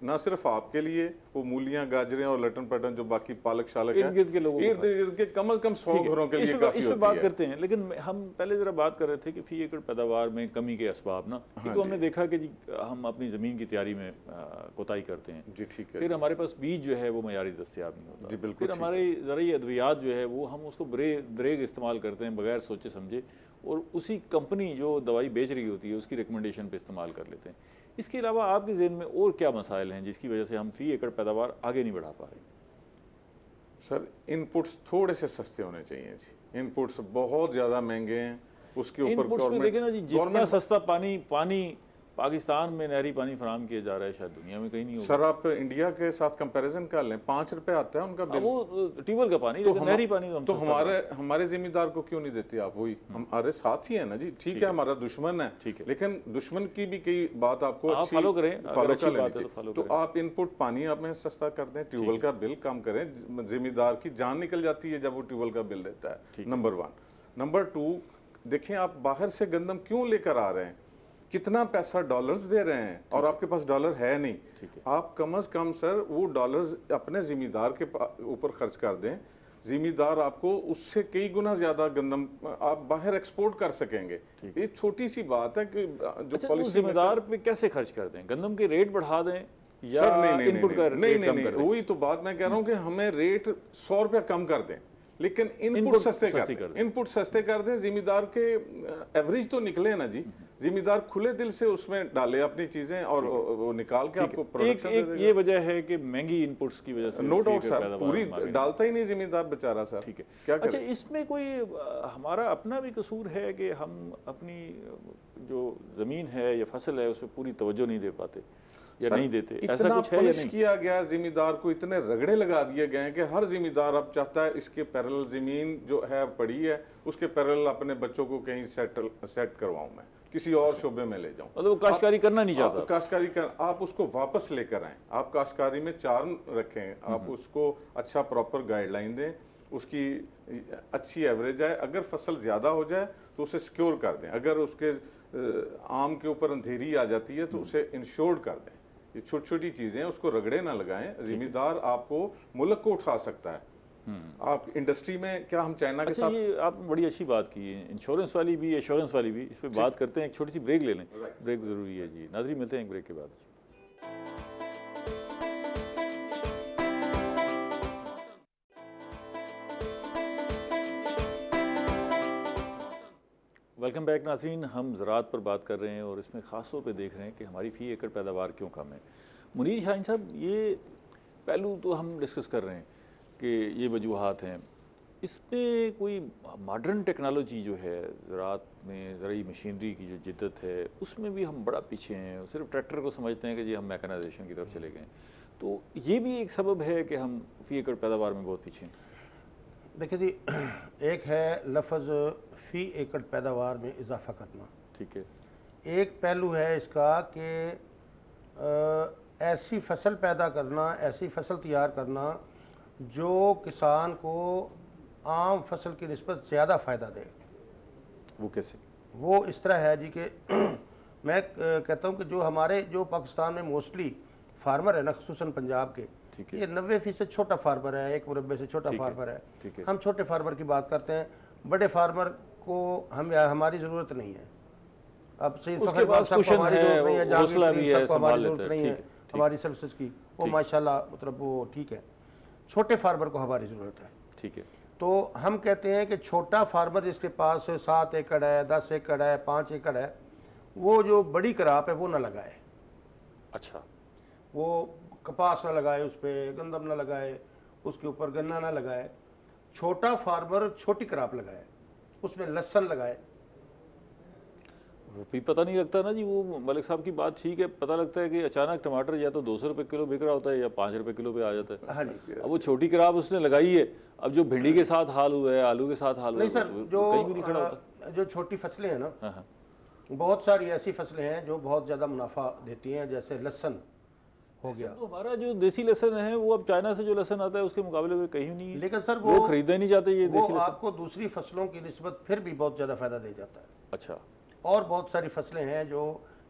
ना सिर्फ आपके लिए, वो मूलियाँ, गाजरें और लटन पटन जो बाकी पालक शालक है, इर्द-गिर्द के लोगों को इर्द गिर्द के कम से कम 100 घरों के लिए काफ़ी इस पे होती बात है। करते हैं। लेकिन हम पहले ज़रा बात कर रहे थे कि फ़ी एकड़ पैदावार में कमी के असबाब ना, तो हमने देखा कि जी हम अपनी ज़मीन की तैयारी में कोताही करते हैं। जी ठीक है फिर हमारे पास बीज जो है वो मयारी दस्तयाब नहीं होता। जी, बिल्कुल फिर हमारे ज़रूरी अद्वियात जो है वो हम उसको दरेग इस्तेमाल करते हैं बगैर सोचे समझे, और उसी कंपनी जो दवाई बेच रही होती है उसकी रिकमेंडेशन पे इस्तेमाल कर लेते हैं। इसके अलावा आपके ज़हन में और क्या मसाइल हैं जिसकी वजह से हम फ़ी एकड़ पैदावार आगे नहीं बढ़ा पा रहे? सर इनपुट्स थोड़े से सस्ते होने चाहिए जी। इनपुट्स बहुत ज़्यादा महंगे हैं, उसके ऊपर इनपुट्स में देखें ना जी, जितना सस्ता पानी पाकिस्तान में नहरी पानी फराम किया जा रहा है शायद दुनिया में कहीं नहीं होगा। सर आप इंडिया के साथ कंपैरिजन कर लें, 5 रुपए आता है उनका बिल। वो ट्यूबवेल का पानी, लेकिन नहरी पानी तो हम तो सस्ता हमारे जिम्मेदार को क्यों नहीं देते आप? वही हमारे साथ ही है ना जी। ठीक है, हमारा दुश्मन है, लेकिन दुश्मन की भी कई बात आपको आप अच्छी फॉलो करें, अगर फॉलो अच्छी कर बात है लेनी तो फॉलो चाहिए। तो आप इनपुट पानी आप में सस्ता कर दें, ट्यूबवेल का बिल कम करें, जिम्मेदार की जान निकल जाती है जब वो ट्यूबवेल का बिल देता है। नंबर 1। नंबर 2, देखें आप बाहर से गंदम क्यों लेकर आ रहे हैं, कितना पैसा डॉलर्स दे रहे हैं, और आपके पास डॉलर है नहीं। आप कम से कम सर वो डॉलर्स अपने जिम्मेदार के ऊपर खर्च कर दें, जिम्मेदार आपको उससे कई गुना ज़्यादा गंदम आप बाहर एक्सपोर्ट कर सकेंगे। ये छोटी सी बात है कि जो अच्छा, पॉलिसी जिम्मेदार पे कैसे खर्च कर दें? गंदम के रेट बढ़ा दें या सर नहीं इनपुट का रेट कम कर दें? वही तो बात मैं कह रहा हूँ कि हमें रेट 100 रुपया कम कर दें, लेकिन इनपुट सस्ते कर दें। इनपुट सस्ते कर दें, जिम्मेदार के एवरेज तो निकले ना जी। जिम्मेदार खुले दिल से उसमें डाले अपनी चीजें और वो निकाल के आपको प्रोडक्शन दे देगा। ये वजह है कि महंगी इनपुट्स की वजह से नो डाउट सर, पूरी डालता ही नहीं जिम्मेदार बेचारा सर। ठीक है, क्या अच्छा करें? इसमें कोई हमारा अपना भी कसूर है कि हम अपनी जो ज़मीन है या फसल है उसमें पूरी तवज्जो नहीं दे पाते या नहीं देते? ऐसा इतना कुछ है या पनिश नहीं? किया गया जिम्मेदार को, इतने रगड़े लगा दिए गए हैं कि हर जिम्मेदार अब चाहता है इसके पैरेलल ज़मीन जो है पड़ी है उसके पैरेलल अपने बच्चों को कहीं सेट करवाऊं, मैं किसी और शोबे में ले जाऊं। मतलब वो काश्तकारी करना नहीं चाहता। काश्तकारी कर आप उसको वापस लेकर आएँ, आप काश्तकारी में चार्म रखें, आप उसको अच्छा प्रॉपर गाइडलाइन दें, उसकी अच्छी एवरेज आए, अगर फसल ज़्यादा हो जाए तो उसे सिक्योर कर दें, अगर उसके आम के ऊपर अंधेरी आ जाती है तो उसे इंश्योर्ड कर दें। ये छोटी छोटी चीज़ें, उसको रगड़े ना लगाएं। जिम्मेदार आपको मुल्क को उठा सकता है। आप इंडस्ट्री में क्या हम चाइना के अच्छा, साथ ये आपने बड़ी अच्छी बात की है, इंश्योरेंस वाली भी एश्योरेंस वाली भी, इस पर बात करते हैं। एक छोटी सी ब्रेक ले लें, ब्रेक ज़रूरी है जी। नाज़रीन मिलते हैं एक ब्रेक के बाद। वेलकम बैक नाज़रीन, हम ज़राअत पर बात कर रहे हैं और इसमें ख़ास तौर पे देख रहे हैं कि हमारी फ़ी एकड़ पैदावार क्यों कम है। मुनीर शाहीन साहब, ये पहलू तो हम डिस्कस कर रहे हैं कि ये वजूहात हैं, इसमें कोई मॉडर्न टेक्नोलॉजी जो है ज़राअत में, ज़रूरी मशीनरी की जो जिद्दत है उसमें भी हम बड़ा पीछे हैं। सिर्फ ट्रैक्टर को समझते हैं कि जी हम मैकेनाइजेशन की तरफ चले गए, तो ये भी एक सबब है कि हम फ़ी एकड़ पैदावार में बहुत पीछे हैं। देखिए जी, एक है लफ्ज़ फ़ी एकड़ पैदावार में इजाफा करना, ठीक है। एक पहलू है इसका कि ऐसी फसल पैदा करना, ऐसी फसल तैयार करना जो किसान को आम फसल की निस्बत ज़्यादा फ़ायदा दे। वो कैसे? वो इस तरह है जी कि मैं कहता हूँ कि जो पाकिस्तान में मोस्टली फार्मर है ना, खुसूसन पंजाब के, ठीक है। ये 90% छोटा फार्मर है, एक मुरब्बे से छोटा फार्मर है। ठीक है। हम छोटे फार्मर की बात करते हैं, बड़े फार्मर को हमारी ज़रूरत नहीं है। अब सही उसके पास कुशन है, हौसला भी है, संभाल लेता है। ठीक है, हमारी सर्विसेज की वो माशाल्लाह, मतलब वो ठीक है। छोटे फार्मर को हमारी ज़रूरत है। ठीक है। तो हम कहते हैं कि छोटा फार्मर जिसके पास 7 एकड़ है, 10 एकड़ है, 5 एकड़ है, वो जो बड़ी क्रॉप है वो ना लगाए। अच्छा। वो कपास ना लगाए, उस पर गंदम ना लगाए, उसके ऊपर गन्ना ना लगाए। छोटा फार्मर छोटी क्रॉप लगाए, उसमें लहसुन लगाए। भी पता नहीं लगता ना जी, वो मलिक साहब की बात ठीक है, पता लगता है कि अचानक टमाटर या तो 200 रुपये किलो बिक रहा होता है या 5 रुपये किलो पे आ जाता है। हाँ जी। अब वो छोटी क्रॉप उसने लगाई है, अब जो भिंडी के साथ हाल हुआ है, आलू के साथ हाल हुआ नहीं है, सर, तो कहीं भी नहीं खड़ा होता। जो छोटी फसलें हैं ना, हाँ हाँ, बहुत सारी ऐसी फसलें हैं जो बहुत ज़्यादा मुनाफा देती हैं, जैसे लहसुन हो गया। तो हमारा जो देसी लहसुन है वो अब चाइना से जो लहसुन आता है उसके मुकाबले में कहीं नहीं है। लेकिन सर वो खरीदना नहीं चाहते ये वो देसी लहसुन। आपको दूसरी फसलों की निस्बत फिर भी बहुत ज़्यादा फ़ायदा दे जाता है। अच्छा। और बहुत सारी फसलें हैं जो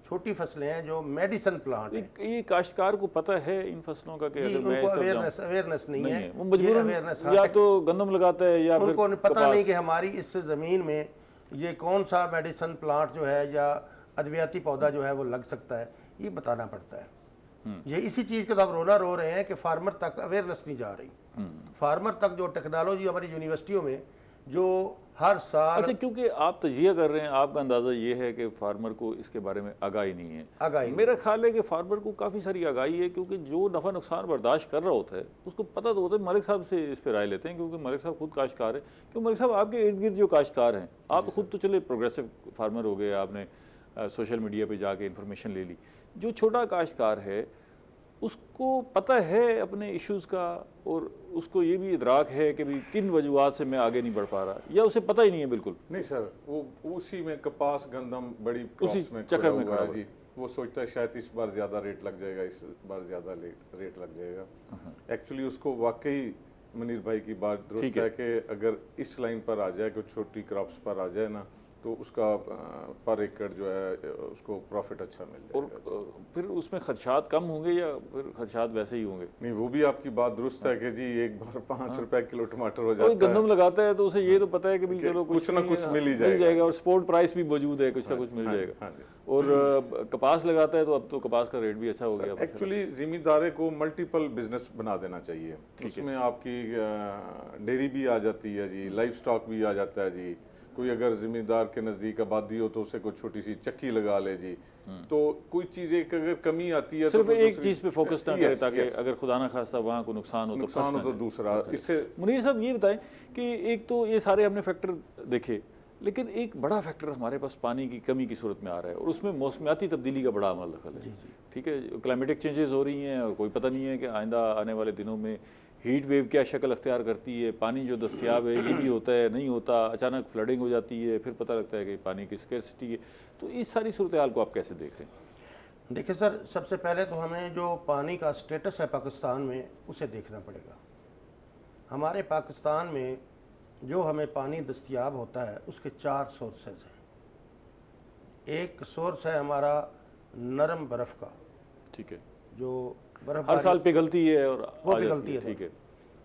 छोटी फसलें हैं जो मेडिसन प्लांट है। ये काश्तकार को पता है इन फसलों का कि अगर मैं उनको इस तरफ अवेयरनेस नहीं है, वो मजबूरन अवेयरनेस या तो गंदम लगाता है या फिर उनको पता कपास। नहीं कि हमारी इस ज़मीन में ये कौन सा मेडिसन प्लांट जो है या अद्वियाती पौधा जो है वो लग सकता है, ये बताना पड़ता है। ये इसी चीज़ के तो हम रोना रो रहे हैं कि फार्मर तक अवेयरनेस नहीं जा रही। फार्मर तक जो टेक्नोलॉजी हमारी यूनिवर्सिटियों में जो हर साल। अच्छा, क्योंकि आप तजिया कर रहे हैं, आपका अंदाज़ा ये है कि फार्मर को इसके बारे में आगाही नहीं है। आगाही मेरा ख्याल है कि फार्मर को काफ़ी सारी आगाही है, क्योंकि जो नफ़ा नुकसान बर्दाश्त कर रहा होता है उसको पता तो होता है। मलिक साहब से इस पर राय लेते हैं, क्योंकि मलिक साहब खुद काश्तकार है। क्योंकि मलिक साहब आपके इर्द गिर्द जो काश्तकार हैं, आप खुद तो चले प्रोग्रेसिव फार्मर हो गए, आपने सोशल मीडिया पर जाके इन्फॉर्मेशन ले ली। जो छोटा काश्तकार है उसको पता है अपने इश्यूज़ का, और उसको ये भी इदराक है कि भी किन वजूहात से मैं आगे नहीं बढ़ पा रहा, या उसे पता ही नहीं है बिल्कुल। नहीं सर, वो उसी में कपास गंदम बड़ी उसी क्रॉप्स में चक्कर खड़ा में हुआ खड़ा है जी। वो सोचता है शायद इस बार ज़्यादा रेट लग जाएगा, इस बार ज़्यादा रेट लग जाएगा। एक्चुअली उसको वाकई मुनीर भाई की बात दुरुस्त है कि अगर इस लाइन पर आ जाए, कुछ छोटी क्रॉप्स पर आ जाए ना, तो उसका पर एकड़ जो है उसको प्रॉफिट अच्छा मिल जाएगा। और फिर उसमें खदशात कम होंगे या फिर खदशात वैसे ही होंगे? नहीं, वो भी आपकी बात दुरुस्त है कि जी एक बार 5 रुपए किलो टमाटर हो जाता कोई है। गंदम लगाता है तो उसे ये तो पता है कि भी चलो कुछ ना कुछ मिल ही जाएगा, और स्पोर्ट प्राइस भी मौजूद है, कुछ ना कुछ मिल जाएगा। और कपास लगाता है तो अब तो कपास का रेट भी अच्छा हो गया। एक्चुअली जिम्मेदारे को मल्टीपल बिजनेस बना देना चाहिए। उसमें आपकी डेयरी भी आ जाती है जी, लाइफ स्टॉक भी आ जाता है जी। कोई अगर जिम्मेदार के नज़दीक आबादी हो तो उसे कोई छोटी सी चक्की लगा ले जी। तो कोई चीज़ एक अगर कमी आती है सिर्फ तो एक चीज़ पे फोकस ना करें, ताकि अगर खुदा ना खास्ता वहाँ को नुकसान हो तो दूसरा। इससे मुनीर साहब ये बताएं कि एक तो ये सारे हमने फैक्टर देखे, लेकिन एक बड़ा फैक्टर हमारे पास पानी की कमी की सूरत में आ रहा है, और उसमें मौसमियाती तब्दीली का बड़ा अमल दखल है। ठीक है, क्लाइमेटिक चेंजेस हो रही हैं और कोई पता नहीं है कि आइंदा आने वाले दिनों में हीट वेव क्या शक्ल अख्तियार करती है। पानी जो दस्तियाब है ये भी होता है, नहीं होता, अचानक फ्लडिंग हो जाती है, फिर पता लगता है कि पानी की स्कैर्सिटी है। तो इस सारी सूरत हाल को आप कैसे देख रहे हैं? देखिए सर, सबसे पहले तो हमें जो पानी का स्टेटस है पाकिस्तान में उसे देखना पड़ेगा। हमारे पाकिस्तान में जो हमें पानी दस्तियाब होता है उसके 4 सोर्सेज हैं। एक सोर्स है हमारा नरम बर्फ़ का, ठीक है, जो बर्फ हर साल पिघलती है और वो पिघलती है। ठीक है।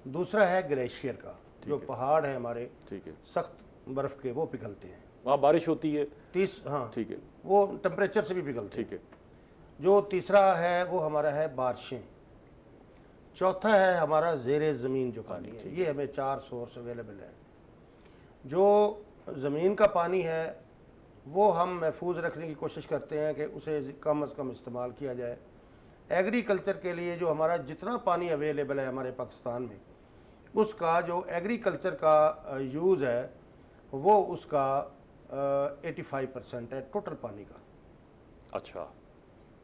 दूसरा है ग्लेशियर का, जो पहाड़ है हमारे, ठीक है, सख्त बर्फ़ के, वो पिघलते हैं। वहाँ बारिश होती है। हाँ ठीक है, वो टेम्परेचर से भी पिघलते हैं। ठीक है। जो तीसरा है वो हमारा है बारिशें। चौथा है हमारा ज़ेरे ज़मीन जो पानी है। ये हमें 4 सोर्स अवेलेबल है। जो ज़मीन का पानी है वो हम महफूज रखने की कोशिश करते हैं कि उसे कम अज़ कम इस्तेमाल किया जाए। एग्रीकल्चर के लिए जो हमारा जितना पानी अवेलेबल है हमारे पाकिस्तान में, उसका जो एग्रीकल्चर का यूज़ है वो उसका 85% है टोटल पानी का। अच्छा,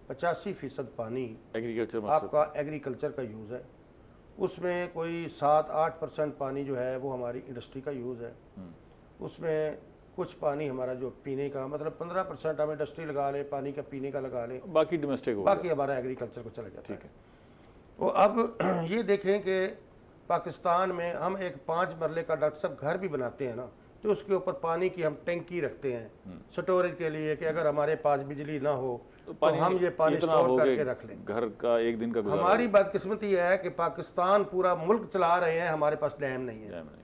85% पानी एग्रीकल्चर में आपका एग्रीकल्चर का यूज़ है। उसमें कोई 7-8% पानी जो है वो हमारी इंडस्ट्री का यूज़ है। उसमें कुछ पानी हमारा जो पीने का, मतलब 15% हम इंडस्ट्री लगा लें, पानी का पीने का लगा लें, बाकी डोमेस्टिक होगा। बाकी हमारा एग्रीकल्चर को चला जाता है। ठीक है। तो अब ये देखें कि पाकिस्तान में हम एक 5 मरले का डॉक्टर साहब घर भी बनाते हैं ना, तो उसके ऊपर पानी की हम टैंकी रखते हैं स्टोरेज के लिए कि अगर हमारे पास बिजली ना हो तो हम ये पानी इतना स्टोर हो करके कि रख लें। घर का एक दिन का गुजारा हमारी बदकिस्मती है कि पाकिस्तान पूरा मुल्क चला रहे हैं, हमारे पास डैम नहीं है। जाए नहीं।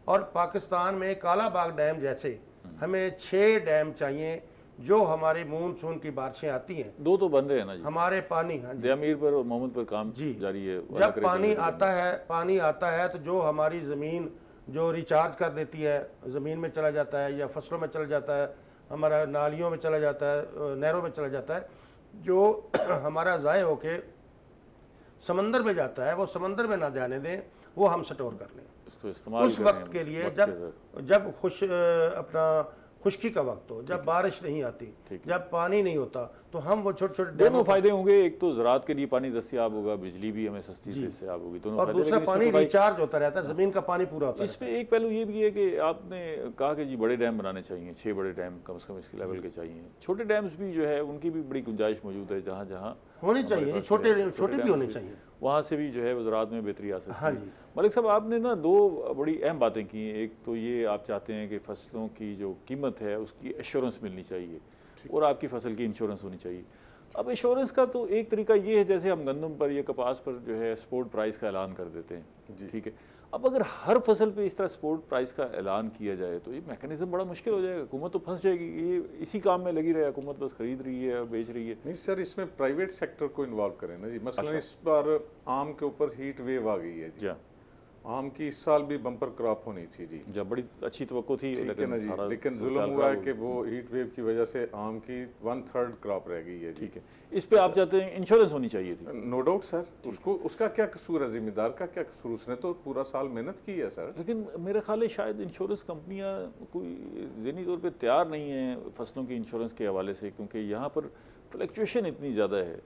और पाकिस्तान में काला बाग डैम जैसे हमें 6 डैम चाहिए जो हमारे मानसून की बारिशें आती हैं, 2 तो बन रहे हैं ना जी, हमारे पानी, हाँ जी, दयामीर पर और मोहम्मद पर काम जी, जारी है। जब पानी आता है तो जो हमारी ज़मीन जो रिचार्ज कर देती है, ज़मीन में चला जाता है या फसलों में चला जाता है, हमारा नालियों में चला जाता है, नहरों में चला जाता है, जो हमारा ज़ाय होके समंदर में जाता है वो समंदर में ना जाने दें, वो हम स्टोर कर लें इसको इस्तेमाल उस करें वक्त के लिए वक्त जब जब अपना खुश्की का वक्त हो, जब बारिश नहीं आती, जब पानी नहीं होता, तो हम वो छोटे छोटे दोनों फायदे होंगे। एक तो ज़राअत के लिए पानी दस्तियाब होगा, बिजली भी हमें सस्ती दस्तियाब होगी, दोनों और फायदे। दूसरा लेकिन पानी इसमें रिचार्ज होता रहता है, ज़मीन का पानी पूरा होता है। इसमें एक पहलू ये भी है कि आपने कहा कि जी बड़े डैम बनाने चाहिए, 6 बड़े डैम कम से कम इसके लेवल के चाहिए। छोटे डैम्स भी जो है उनकी भी बड़ी गुंजाइश मौजूद है, जहाँ जहाँ होनी चाहिए, छोटे भी होने चाहिए, वहाँ से भी जो है ज़राअत में बेहतरी आ सकती हाँ है। जी। मलिक साहब, आपने ना 2 बड़ी अहम बातें की हैं। एक तो ये आप चाहते हैं कि फसलों की जो कीमत है उसकी एश्योरेंस मिलनी चाहिए और आपकी फसल की इंश्योरेंस होनी चाहिए। अब इंश्योरेंस का तो एक तरीका ये है, जैसे हम गंदम पर या कपास पर जो है स्पोर्ट प्राइस का ऐलान कर देते हैं, ठीक है। अब अगर हर फसल पे इस तरह स्पोर्ट प्राइस का ऐलान किया जाए तो ये मैकेनिज्म बड़ा मुश्किल हो जाएगा, हुकूमत तो फंस जाएगी। ये इसी काम में लगी रहे, हुकूमत बस खरीद रही है और बेच रही है। नहीं सर, इसमें प्राइवेट सेक्टर को इन्वॉल्व करें ना जी। मसलन इस बार आम के ऊपर हीट वेव आ गई है जी। आम की इस साल भी बम्पर क्रॉप होनी थी जी, जब बड़ी अच्छी तवक्को थी, ठीक है ना जी। लेकिन जुल्म हुआ है कि वो हीट वेव की वजह से आम की 1/3 क्रॉप रह गई है जी। ठीक है, इस पे आप चाहते हैं इंश्योरेंस होनी चाहिए थी। नो डाउट सर, उसका क्या कसूर है, जिम्मेदार का क्या कसूर, उसने तो पूरा साल मेहनत की है सर। लेकिन मेरा ख्याल है शायद इंश्योरेंस कंपनियां कोई ज़हनी तौर पे तैयार नहीं है फसलों की इंश्योरेंस के हवाले से, क्योंकि यहाँ पर फ्लक्चुएशन इतनी ज़्यादा है।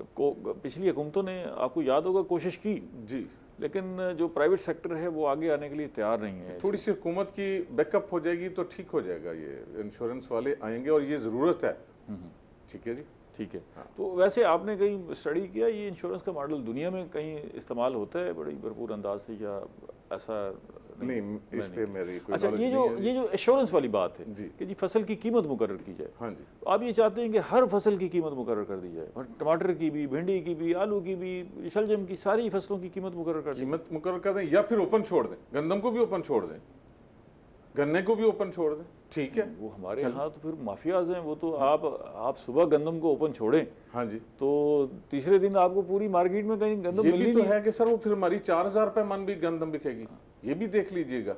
पिछली हुकूमतों ने, आपको याद होगा, कोशिश की जी, लेकिन जो प्राइवेट सेक्टर है वो आगे आने के लिए तैयार नहीं है। थोड़ी सी हुकूमत की बैकअप हो जाएगी तो ठीक हो जाएगा, ये इंश्योरेंस वाले आएंगे और ये ज़रूरत है। ठीक है जी, ठीक है। हाँ। तो वैसे आपने कहीं स्टडी किया ये इंश्योरेंस का मॉडल दुनिया में कहीं इस्तेमाल होता है बड़ी भरपूर अंदाज से, या ऐसा नहीं, इस पे मेरी कोई अच्छा, ये जो एश्योरेंस वाली बात है कि जी फसल की कीमत मुकर्रर की जाए। हाँ जी, तो आप ये चाहते हैं कि हर फसल की कीमत मुकर्रर कर दी जाए, टमाटर की भी, भिंडी की भी, आलू की भी, शलजम की, सारी फसलों की कीमत मुकर्रर कर दें, या फिर ओपन छोड़ दें, गंदम को भी ओपन छोड़ दें, गन्ने को भी ओपन छोड़ दें। ठीक है, वो हमारे यहाँ तो फिर माफियाज हैं, वो तो आप सुबह गंदम को ओपन छोड़ें, हाँ जी, तो तीसरे दिन आपको पूरी मार्केट में कहीं गंदम ये भी तो है कि सर वो फिर हमारी 4000 रुपये मन भी गंदम बिकेगी, ये भी देख लीजिएगा।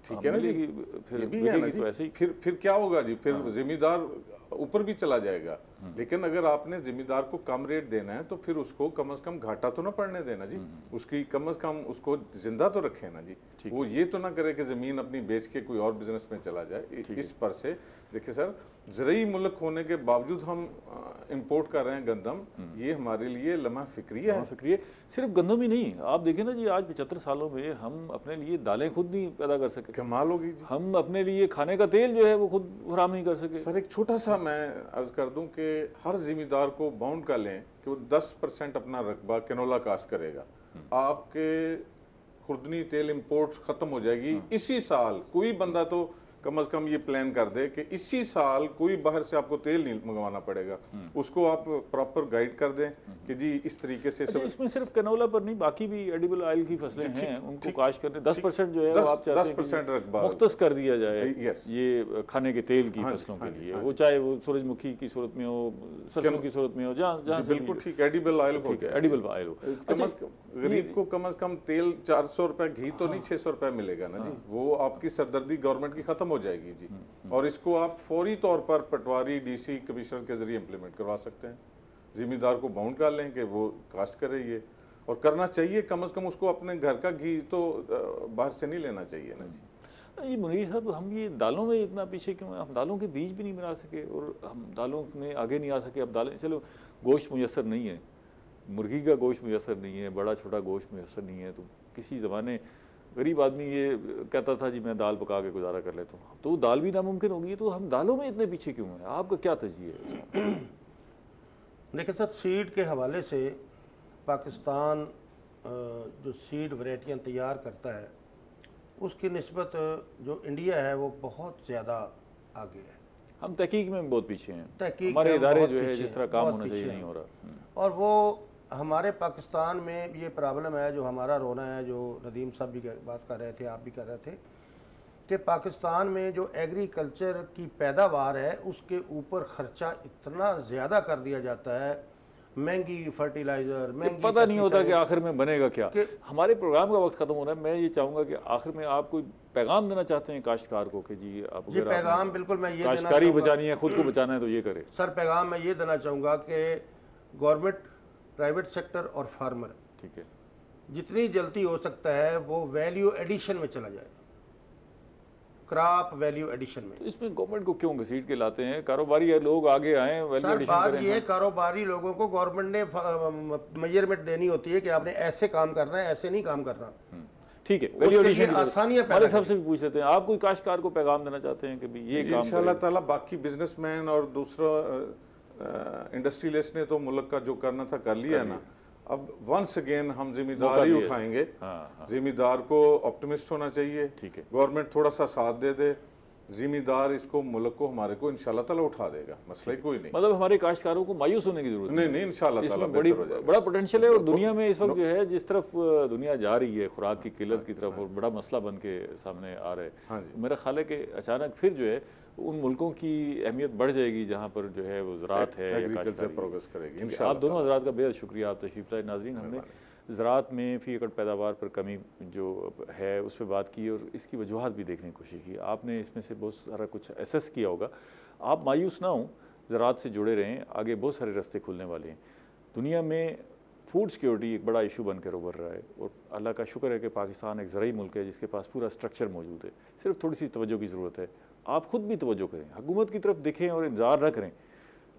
ठीक है ना जी, ये भी है ना जी। फिर क्या होगा जी, फिर जिम्मेदार ऊपर भी चला जाएगा। लेकिन अगर आपने जिम्मेदार को कम रेट देना है तो फिर उसको कम से कम घाटा तो ना पड़ने देना जी, उसकी कम से कम उसको जिंदा तो रखे ना जी। वो ये तो ना करे कि ज़मीन अपनी बेच के कोई और बिजनेस में चला जाए। इस पर से देखिए सर, ज़रूरी मुल्क होने के बावजूद हम इंपोर्ट कर रहे हैं गंदम, ये हमारे लिए लम्हा फिक्रिया है। सिर्फ गंदम ही नहीं, आप देखें ना जी, आज 75 सालों में हम अपने लिए दालें खुद नहीं पैदा कर सके। कमाल होगी जी। हम अपने लिए खाने का तेल जो है वो खुद फराहम नहीं कर सके। सर एक छोटा सा मैं अर्ज कर दूं कि हर जिम्मेदार को बाउंड कर लें कि वो 10% अपना रकबा कैनोला कास्ट करेगा, आपके खुर्दनी तेल इंपोर्ट खत्म हो जाएगी इसी साल। कोई बंदा तो कम से कम ये प्लान कर दे कि इसी साल कोई बाहर से आपको तेल नहीं मंगवाना पड़ेगा, उसको आप प्रॉपर गाइड कर दें कि जी इस तरीके से। अच्छा, इसमें सिर्फ कैनोला पर नहीं, बाकी भी एडिबल ऑयल की फसलें हैं, उनको काश्त करने 10% जो है आप चाहते हैं 10% रकबा मुख्तस कर दिया जाए ये खाने के तेल की फसलों के लिए, वो चाहे वो सूरजमुखी की सूरत में हो, सरसों की सूरत में हो, जहाँ बिल्कुल ठीक, एडिबल ऑयल हो, एडिबल ऑयल हो। गरीब को कम से कम तेल 400 रुपए, घी तो नहीं 600 रुपए मिलेगा ना जी, वो आपकी सरदर्दी गवर्नमेंट की खत्म हो जाएगी जी। और इसको आप फौरी तौर पर पटवारी, डीसी, कमिश्नर के जरिए इंप्लीमेंट करवा सकते हैं। जिम्मेदार को बाउंड कर लें कि वो कास्ट करे ये, और करना चाहिए। कम से कम उसको अपने घर का घी तो बाहर से नहीं लेना चाहिए ना जी। ये मुनीर साहब, हम ये दालों में इतना पीछे क्यों हैं? हम दालों के बीज भी नहीं बना सके और हम दालों में आगे नहीं आ सके। अब दालें, चलो गोश्त मुयसर नहीं है, मुर्गी का गोश्त मुयसर नहीं है, बड़ा छोटा गोश्त मुयसर नहीं है, तो किसी ज़माने गरीब आदमी ये कहता था जी मैं दाल पका के गुजारा कर लेता हूँ, तो दाल भी नामुमकिन होगी, तो हम दालों में इतने पीछे क्यों हैं? आपका क्या तजज़िया है? देखिए सर, सीड के हवाले से पाकिस्तान जो सीड वैरायटियाँ तैयार करता है उसकी निस्बत जो इंडिया है वो बहुत ज़्यादा आगे है। हम तहकीक में बहुत पीछे हैं, तहकीक हमारे में इदारे बहुत जो है पीछे जिस तरह हैं, काम बहुत होना पीछे चाहिए हैं। नहीं हो रहा। और वो हमारे पाकिस्तान में ये प्रॉब्लम है जो हमारा रोना है, जो नदीम साहब भी बात कर रहे थे, आप भी कर रहे थे, कि पाकिस्तान में जो एग्रीकल्चर की पैदावार है उसके ऊपर ख़र्चा इतना ज़्यादा कर दिया जाता है, महंगी फर्टिलाइज़र, महंगी पता नहीं होता कि पेस्टिसाइड, आखिर में बनेगा क्या। हमारे प्रोग्राम का वक्त खत्म हो रहा है, मैं ये चाहूँगा कि आखिर में आप कोई पैगाम देना चाहते हैं काश्तकार को कि जी आप जी पैगाम बिल्कुल मैं ये देना काश्तकारी चाहूँगा बचानी है, खुद को बचाना है तो ये करे। सर। पैगाम मैं ये देना चाहूँगा कि गवर्नमेंट, प्राइवेट सेक्टर और फार्मर ठीक है, जितनी जल्दी हो सकता है वो वैल्यू एडिशन में चला जाए, क्रॉप वैल्यू एडिशन में। तो इसमें गवर्नमेंट को क्यों घसीट के लाते हैं? कारोबारी लोग आगे आए, वैल्यू सर एडिशन बात करें। ये है, कारोबारी लोगों को गवर्नमेंट ने मेजरमेंट देनी होती है कि आपने ऐसे काम करना है, ऐसे नहीं काम करना। ठीक है, वैल्यू उसके लिए एडिशन आसानियां पैदा हमारे सबसे भी पूछ लेते हैं, आप कोई काश्तकार को पैगाम देना चाहते हैं कि भी ये काम इंशाल्लाह करें? ताला बाकी बिजनेसमैन और दूसरा इंडस्ट्रियलिस्ट ने तो मुल्क का जो करना था कर लिया ना। अब वंस अगेन हम जिम्मेदारी दिया। उठाएंगे। हाँ, जिम्मेदार को ऑप्टिमिस्ट होना चाहिए। ठीक है। गवर्नमेंट थोड़ा सा साथ दे दे, जिम्मेदार इसको मुल्क को हमारे को इंशाल्लाह ताला उठा देगा, मसला ही कोई नहीं। मतलब हमारे काश्तकारों को मायूस होने की जरूरत नहीं नहीं इंशाल्लाह ताला इसमें बड़ी बेहतर हो जाएगा। बड़ा पोटेंशियल है। और दुनिया में इस वक्त जो है जिस तरफ दुनिया जा रही है खुराक की किल्लत की तरफ, और बड़ा मसला बन के सामने आ रहा है, हाँ जी। मेरा ख्याल है कि अचानक फिर जो है उन मुल्कों की अहमियत बढ़ जाएगी जहाँ पर जो है वो ज़राअत है, एग्रीकल्चर प्रोग्रेस करेगी आप इंशाल्लाह। दोनों हज़रात का बेहद शुक्रिया, आप तशरीफ़ लाए। नाज़रीन, हमने ज़राअत में फ़ी एकड़ पैदावार पर कमी जो है उस पर बात की और इसकी वजूहत भी देखने की कोशिश की। आपने इसमें से बहुत सारा कुछ एसेस किया होगा। आप मायूस ना हों, ज़राअत से जुड़े रहें, आगे बहुत सारे रास्ते खुलने वाले हैं। दुनिया में फूड सिक्योरिटी एक बड़ा इशू बनकर उभर रहा है, और अल्लाह का शुक्र है कि पाकिस्तान एक ज़राई मुल्क है जिसके पास पूरा स्ट्रक्चर मौजूद है। सिर्फ थोड़ी सी तवज्जो की ज़रूरत है। आप खुद भी तवज्जो करें, हुकूमत की तरफ देखें और इंतज़ार न करें।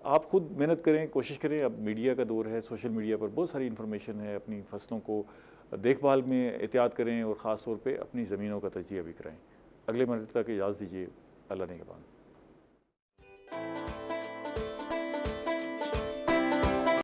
आप खुद मेहनत करें, कोशिश करें। अब मीडिया का दौर है, सोशल मीडिया पर बहुत सारी इन्फॉर्मेशन है। अपनी फसलों को देखभाल में एहतियात करें और ख़ास तौर पे अपनी ज़मीनों का तजिया भी कराएं। अगले मरतबा तक इजाज़त दीजिए। अल्लाह ने के बाद।